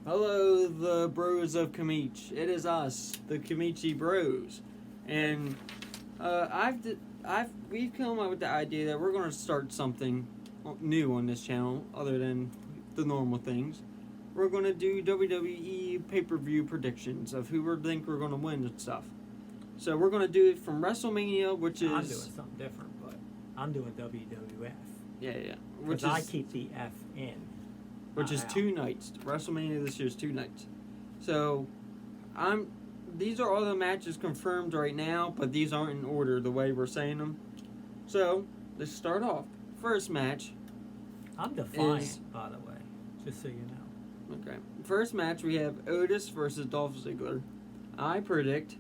Hello, the bros of Kamich. It is us, the Kamichi Bros, and we've come up with the idea that we're going to start something new on this channel, other than the normal things. We're going to do WWE pay-per-view predictions of who we think we're going to win and stuff. So we're going to do it from WrestleMania, which is... I'm doing something different, but I'm doing WWF. Yeah. Because I keep the F in. Which is 2 nights. WrestleMania this year is 2 nights. So, these are all the matches confirmed right now, but these aren't in order the way we're saying them. So, let's start off. First match. I'm defiant, by the way, just so you know. Okay. First match, we have Otis versus Dolph Ziggler. I predict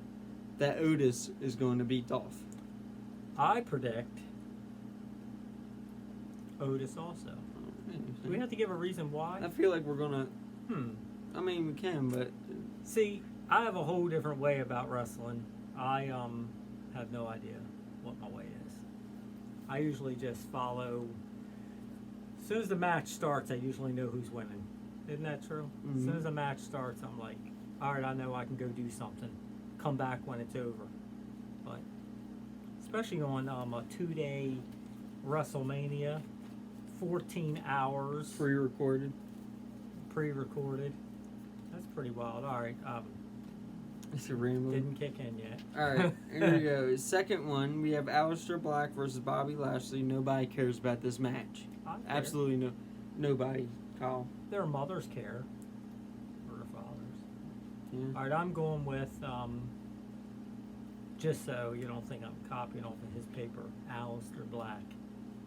that Otis is going to beat Dolph. I predict Otis also. Do we have to give a reason why? I feel like we're gonna. I mean, we can, but see, I have a whole different way about wrestling. I have no idea what my way is. I usually just follow. As soon as the match starts, I usually know who's winning. Isn't that true? Mm-hmm. As soon as the match starts, I'm like, all right, I know I can go do something. Come back when it's over. But especially on a 2-day WrestleMania. 14 hours pre-recorded. That's pretty wild. All right. It's a rambling. Didn't kick in yet. All right, here we go. Second one, we have Aleister Black versus Bobby Lashley. Nobody cares about this match. Absolutely nobody. Kyle. Their mothers care. Or their fathers. Yeah. All right, I'm going with, just so you don't think I'm copying off of his paper, Aleister Black.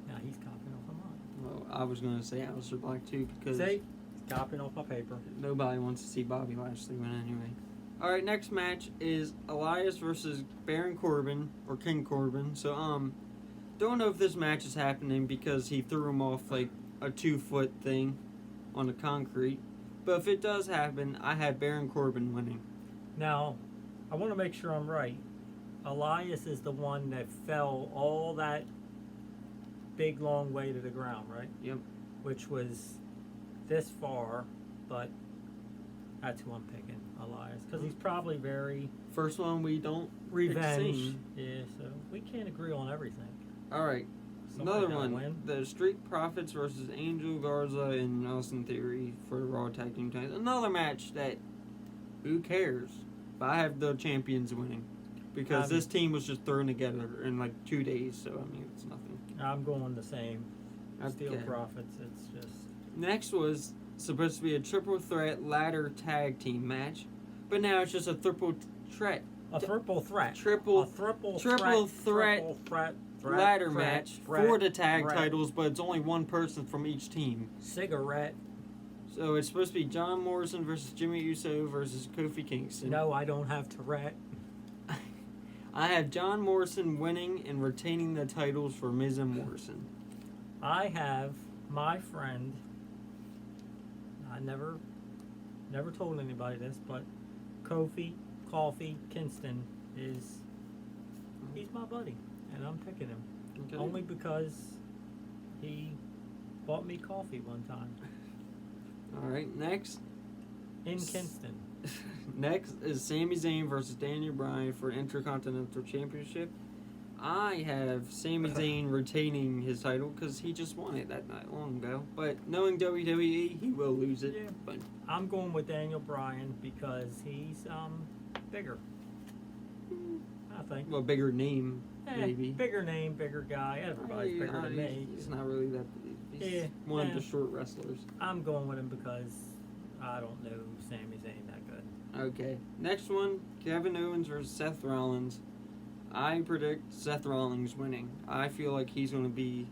Now he's copying off of mine. Well, I was going to say Aleister Black too because... See? He's copying off my paper. Nobody wants to see Bobby Lashley win anyway. Alright, next match is Elias versus Baron Corbin, or King Corbin. So, don't know if this match is happening because he threw him off like a 2-foot thing on the concrete. But if it does happen, I have Baron Corbin winning. Now, I want to make sure I'm right. Elias is the one that fell all that big long way to the ground, right? Yep. Which was this far, but that's who I'm picking, Elias, because he's probably very first one we don't revenge. Yeah, so we can't agree on everything. All right, another one: the Street Profits versus Angel Garza and Austin Theory for the Raw Tag Team titles. Another match that who cares? But I have the champions winning because this team was just thrown together in like 2 days. So I mean, it's nothing. I'm going the same. Steel Okay. Profits. It's just. Next was supposed to be a triple threat ladder tag team match, but now it's just a triple threat. Triple threat ladder match for the tag titles, but it's only one person from each team. Cigarette. So it's supposed to be John Morrison versus Jimmy Uso versus Kofi Kingston. No, I don't have Tourette. I have John Morrison winning and retaining the titles for Miz and Morrison. I have my friend. I never told anybody this, but Kofi Kingston he's my buddy, and I'm picking him only because he bought me coffee one time. All right, next in Kingston. Next is Sami Zayn versus Daniel Bryan for Intercontinental Championship. I have Sami Zayn retaining his title because he just won it that night long ago. But knowing WWE, he will lose it. Yeah. But I'm going with Daniel Bryan because he's bigger. I think. Well, bigger name, maybe. Bigger name, bigger guy. Everybody's bigger than me. He's not really that. He's one of the short wrestlers. I'm going with him because I don't know Sami Zayn that good. Okay. Next one, Kevin Owens versus Seth Rollins. I predict Seth Rollins winning. I feel like he's going to be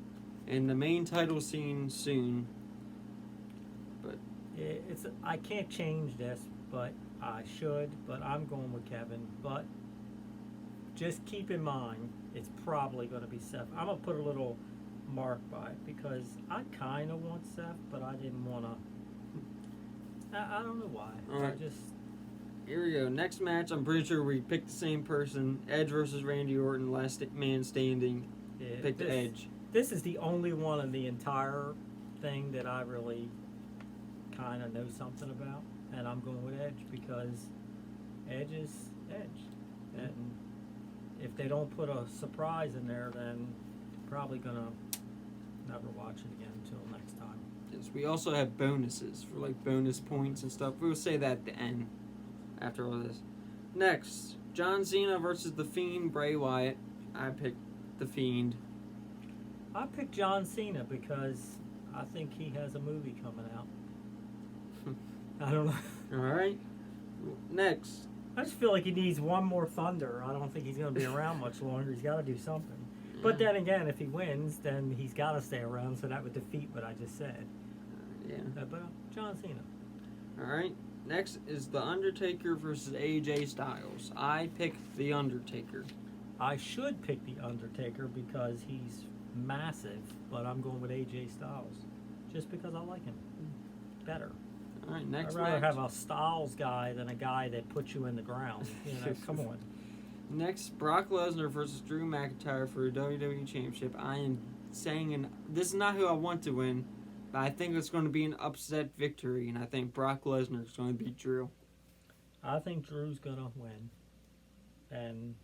in the main title scene soon. But I can't change this, but I should. But I'm going with Kevin. But just keep in mind, it's probably going to be Seth. I'm going to put a little mark by it because I kind of want Seth, but I didn't want to. I don't know why. All right. I just. Here we go. Next match, I'm pretty sure we picked the same person. Edge versus Randy Orton, last man standing. Yeah, Picked Edge. This is the only one in the entire thing that I really kind of know something about, and I'm going with Edge because Edge is Edge, and if they don't put a surprise in there, then they're probably gonna never watch it again until next time. Yes, we also have bonuses for like bonus points and stuff. We'll say that at the end after all this. Next, John Cena versus The Fiend, Bray Wyatt. I picked The Fiend. I picked John Cena because I think he has a movie coming out. I don't know. All right. Next, I just feel like he needs one more Thunder. I don't think he's going to be around much longer. He's got to do something. But then again, if he wins, then he's got to stay around, so that would defeat what I just said. Yeah. But John Cena. All right. Next is The Undertaker versus AJ Styles. I picked The Undertaker. I should pick The Undertaker because he's massive, but I'm going with AJ Styles just because I like him better. All right. Next I'd rather match. have a Styles guy than a guy that puts you in the ground. Come on. Next, Brock Lesnar versus Drew McIntyre for a WWE Championship. I am saying, this is not who I want to win, but I think it's going to be an upset victory, and I think Brock Lesnar is going to beat Drew. I think Drew's going to win, and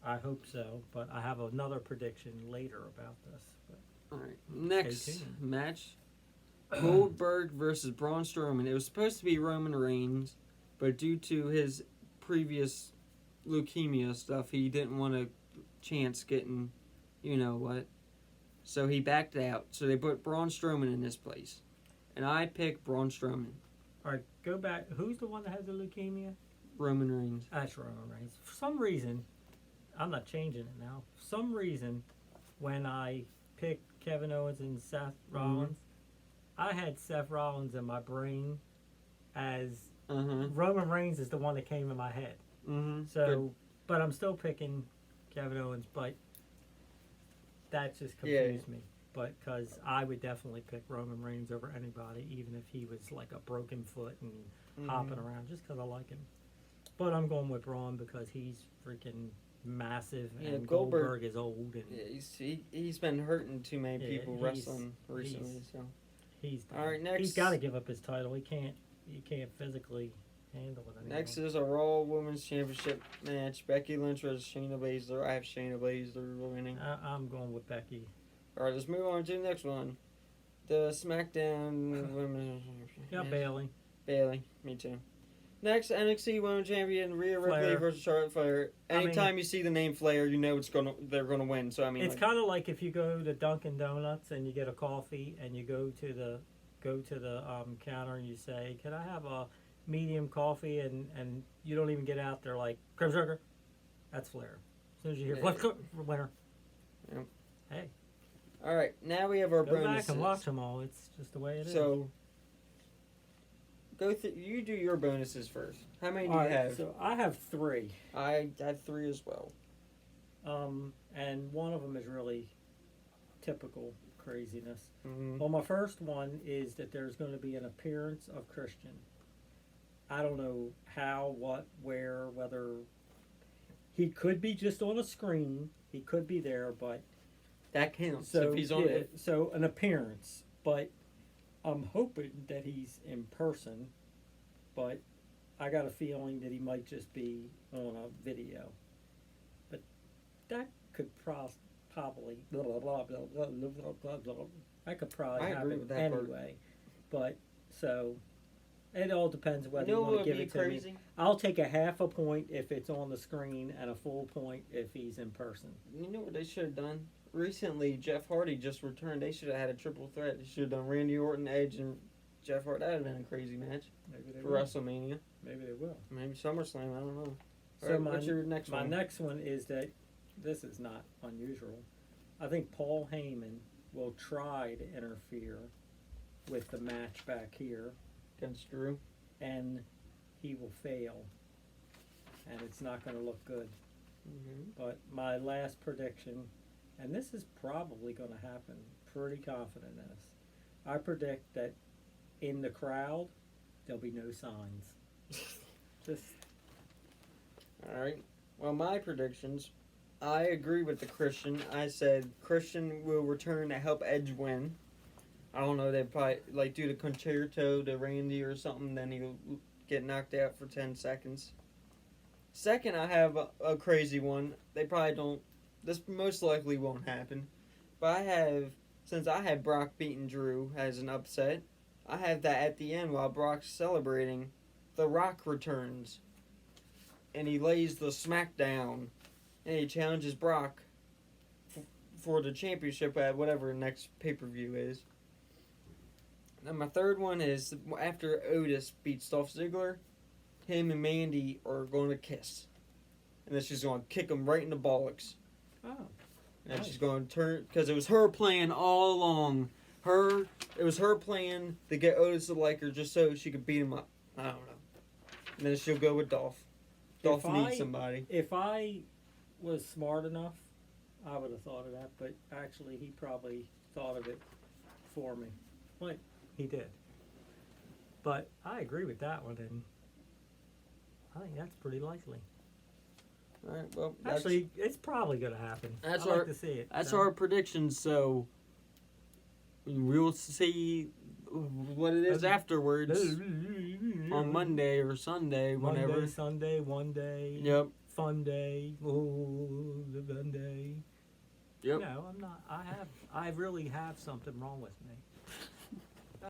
I hope so, but I have another prediction later about this. But All right, next tuned. match, Goldberg versus Braun Strowman. It was supposed to be Roman Reigns, but due to his previous leukemia stuff, he didn't want a chance getting, you know what, so he backed out. So they put Braun Strowman in his place, and I picked Braun Strowman. All right, go back. Who's the one that has the leukemia? Roman Reigns. That's Roman Reigns. For some reason, I'm not changing it now. For some reason, when I picked Kevin Owens and Seth Rollins, I had Seth Rollins in my brain as Roman Reigns is the one that came in my head. So, Good. but I'm still picking Kevin Owens, but that just confused me. But because I would definitely pick Roman Reigns over anybody, even if he was like a broken foot and hopping around, just because I like him. But I'm going with Braun because he's freaking massive, and Goldberg is old. And Yeah, he's been hurting too many people wrestling recently. So he's done. all right, next He's got to give up his title. He can't physically handle it anymore. Next is a Raw Women's Championship match. Becky Lynch versus Shayna Baszler. I have Shayna Baszler winning. I'm going with Becky. All right, let's move on to the next one. The SmackDown Women's Yeah, match. Bailey. Me too. Next, NXT Women's Champion Rhea Ripley Flair. versus Charlotte Flair. Anytime you see the name Flair, you know they're gonna win. So I mean, It's kind of like if you go to Dunkin' Donuts and you get a coffee and you go to the counter and you say, "Can I have a medium coffee?" and you don't even get out there like cream sugar. That's Flair. As soon as you hear Flair, winner. Yep. Hey, all right, now we have our go bonuses. back and watch them all. It's just the way it is. So go through. You do your bonuses first. How many do all you right, have? so I have 3. I have 3 as well. And one of them is really typical craziness. Mm-hmm. Well, my first one is that there's going to be an appearance of Christian. I don't know how, what, where, whether he could be just on a screen. He could be there, but That counts so if he's on it. so an appearance. But I'm hoping that he's in person. But I got a feeling that he might just be on a video. But that could probably blah blah blah blah blah blah blah blah. That could probably I agree happen with that part. anyway. But so it all depends whether You know you what want to would give be it to crazy? me. I'll take a half a point if it's on the screen and a full point if he's in person. You know what they should have done? Recently, Jeff Hardy just returned. They should have had a triple threat. They should have done Randy Orton, Edge, and Jeff Hardy. That would have been a crazy match Maybe they for WrestleMania. Maybe they will. Maybe SummerSlam. I don't know. So All right, what's your next my one? next one is that this is not unusual. I think Paul Heyman will try to interfere with the match back here, Against Drew. and he will fail, and it's not going to look good. Mm-hmm. But my last prediction, and this is probably going to happen, pretty confident in this. I predict that in the crowd, there'll be no signs. Just All right. Well, my predictions. I agree with the Christian. I said Christian will return to help Edge win. I don't know, they probably like do the concerto to Randy or something, then he'll get knocked out for 10 seconds. Second, I have a crazy one. They probably don't. This most likely won't happen. But since I had Brock beating Drew as an upset, I have that at the end while Brock's celebrating. The Rock returns. And he lays the smackdown. And he challenges Brock for the championship at whatever the next pay-per-view is. And my third one is after Otis beats Dolph Ziggler, him and Mandy are going to kiss. And then she's going to kick him right in the bollocks. Oh. And Nice. she's going to turn, because it was her plan all along. It was her plan to get Otis to like her just so she could beat him up. I don't know. And then she'll go with Dolph. Dolph needs somebody. If I was smart enough, I would have thought of that, but actually he probably thought of it for me. Well, he did. But I agree with that one, and I think that's pretty likely. All right, well, Actually, it's probably going to happen. That's I'd our- like to see it. that's so. our predictions, so we'll see what it is afterwards on Monday or Sunday, whenever. Monday, Sunday, one day. Yep. Fun day. Oh, the fun day. Yep. No, I'm not. I really have something wrong with me.